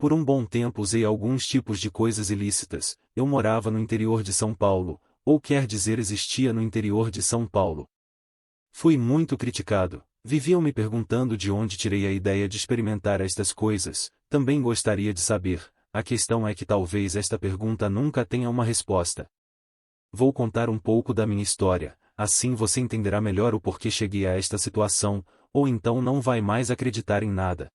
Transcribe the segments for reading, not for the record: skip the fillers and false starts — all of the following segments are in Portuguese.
Por um bom tempo usei alguns tipos de coisas ilícitas. Eu morava no interior de São Paulo, ou quer dizer existia no interior de São Paulo. Fui muito criticado. Viviam me perguntando de onde tirei a ideia de experimentar estas coisas. Também gostaria de saber. A questão é que talvez esta pergunta nunca tenha uma resposta. Vou contar um pouco da minha história, assim você entenderá melhor o porquê cheguei a esta situação, ou então não vai mais acreditar em nada.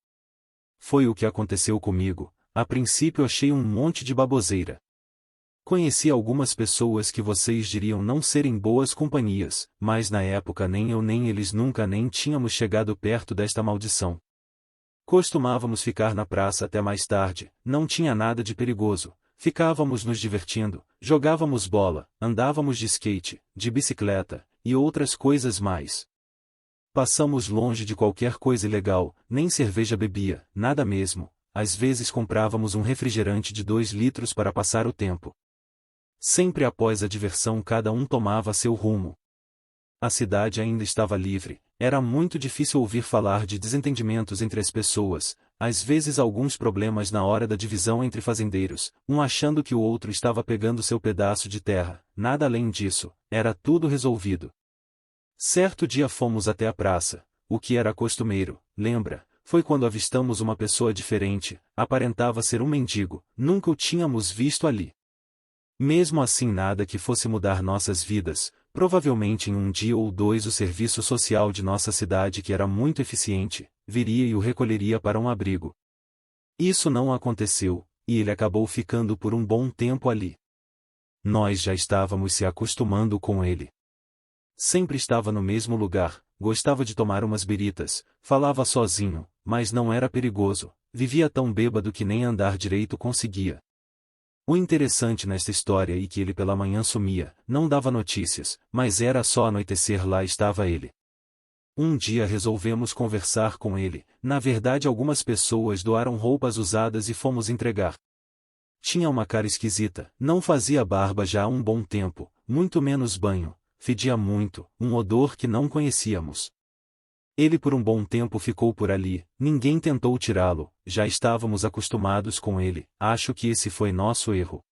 Foi o que aconteceu comigo. A princípio achei um monte de baboseira. Conheci algumas pessoas que vocês diriam não serem boas companhias, mas na época nem eu nem eles nunca nem tínhamos chegado perto desta maldição. Costumávamos ficar na praça até mais tarde, não tinha nada de perigoso, ficávamos nos divertindo, jogávamos bola, andávamos de skate, de bicicleta, e outras coisas mais. Passamos longe de qualquer coisa ilegal, nem cerveja bebia, nada mesmo, às vezes comprávamos um refrigerante de 2 litros para passar o tempo. Sempre após a diversão cada um tomava seu rumo. A cidade ainda estava livre, era muito difícil ouvir falar de desentendimentos entre as pessoas, às vezes alguns problemas na hora da divisão entre fazendeiros, um achando que o outro estava pegando seu pedaço de terra, nada além disso, era tudo resolvido. Certo dia fomos até a praça, o que era costumeiro, lembra, foi quando avistamos uma pessoa diferente, aparentava ser um mendigo, nunca o tínhamos visto ali. Mesmo assim nada que fosse mudar nossas vidas, provavelmente em um dia ou dois o serviço social de nossa cidade que era muito eficiente, viria e o recolheria para um abrigo. Isso não aconteceu, e ele acabou ficando por um bom tempo ali. Nós já estávamos se acostumando com ele. Sempre estava no mesmo lugar, gostava de tomar umas biritas, falava sozinho, mas não era perigoso, vivia tão bêbado que nem andar direito conseguia. O interessante nesta história é que ele pela manhã sumia, não dava notícias, mas era só anoitecer lá estava ele. Um dia resolvemos conversar com ele, na verdade algumas pessoas doaram roupas usadas e fomos entregar. Tinha uma cara esquisita, não fazia barba já há um bom tempo, muito menos banho, fedia muito, um odor que não conhecíamos. Ele por um bom tempo ficou por ali, ninguém tentou tirá-lo, já estávamos acostumados com ele, acho que esse foi nosso erro.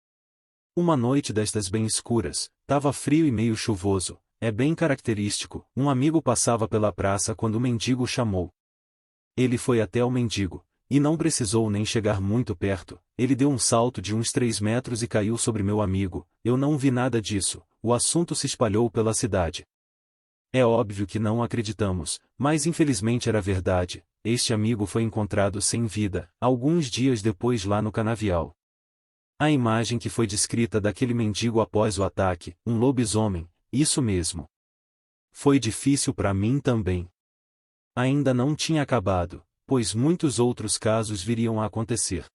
Uma noite destas bem escuras, tava frio e meio chuvoso, é bem característico, um amigo passava pela praça quando o mendigo o chamou. Ele foi até o mendigo, e não precisou nem chegar muito perto, ele deu um salto de uns 3 metros e caiu sobre meu amigo, eu não vi nada disso, o assunto se espalhou pela cidade. É óbvio que não acreditamos, mas infelizmente era verdade, este amigo foi encontrado sem vida, alguns dias depois lá no canavial. A imagem que foi descrita daquele mendigo após o ataque, um lobisomem, isso mesmo. Foi difícil para mim também. Ainda não tinha acabado, pois muitos outros casos viriam a acontecer.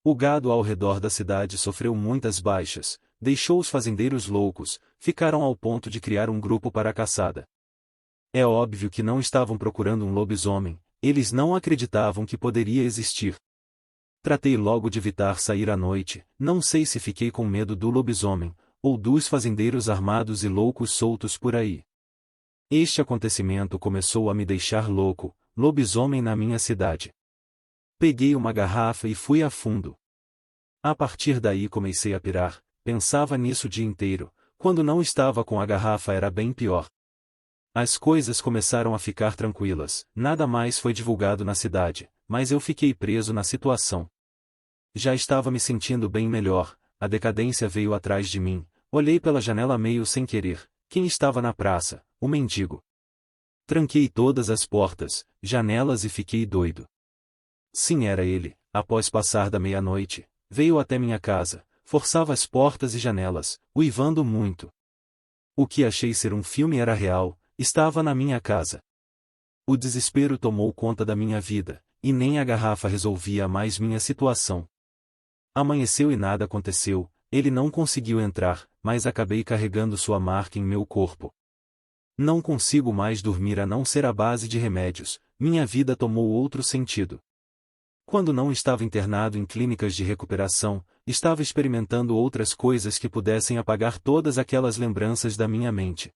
O gado ao redor da cidade sofreu muitas baixas, deixou os fazendeiros loucos, ficaram ao ponto de criar um grupo para a caçada. É óbvio que não estavam procurando um lobisomem, eles não acreditavam que poderia existir. Tratei logo de evitar sair à noite, não sei se fiquei com medo do lobisomem, ou dos fazendeiros armados e loucos soltos por aí. Este acontecimento começou a me deixar louco, lobisomem na minha cidade. Peguei uma garrafa e fui a fundo. A partir daí comecei a pirar, pensava nisso o dia inteiro, quando não estava com a garrafa era bem pior. As coisas começaram a ficar tranquilas, nada mais foi divulgado na cidade, mas eu fiquei preso na situação. Já estava me sentindo bem melhor, a decadência veio atrás de mim, olhei pela janela meio sem querer, quem estava na praça? O mendigo. Tranquei todas as portas, janelas e fiquei doido. Sim, era ele, após passar da meia-noite, veio até minha casa, forçava as portas e janelas, uivando muito. O que achei ser um filme era real, estava na minha casa. O desespero tomou conta da minha vida, e nem a garrafa resolvia mais minha situação. Amanheceu e nada aconteceu, ele não conseguiu entrar, mas acabei carregando sua marca em meu corpo. Não consigo mais dormir a não ser à base de remédios, minha vida tomou outro sentido. Quando não estava internado em clínicas de recuperação, estava experimentando outras coisas que pudessem apagar todas aquelas lembranças da minha mente.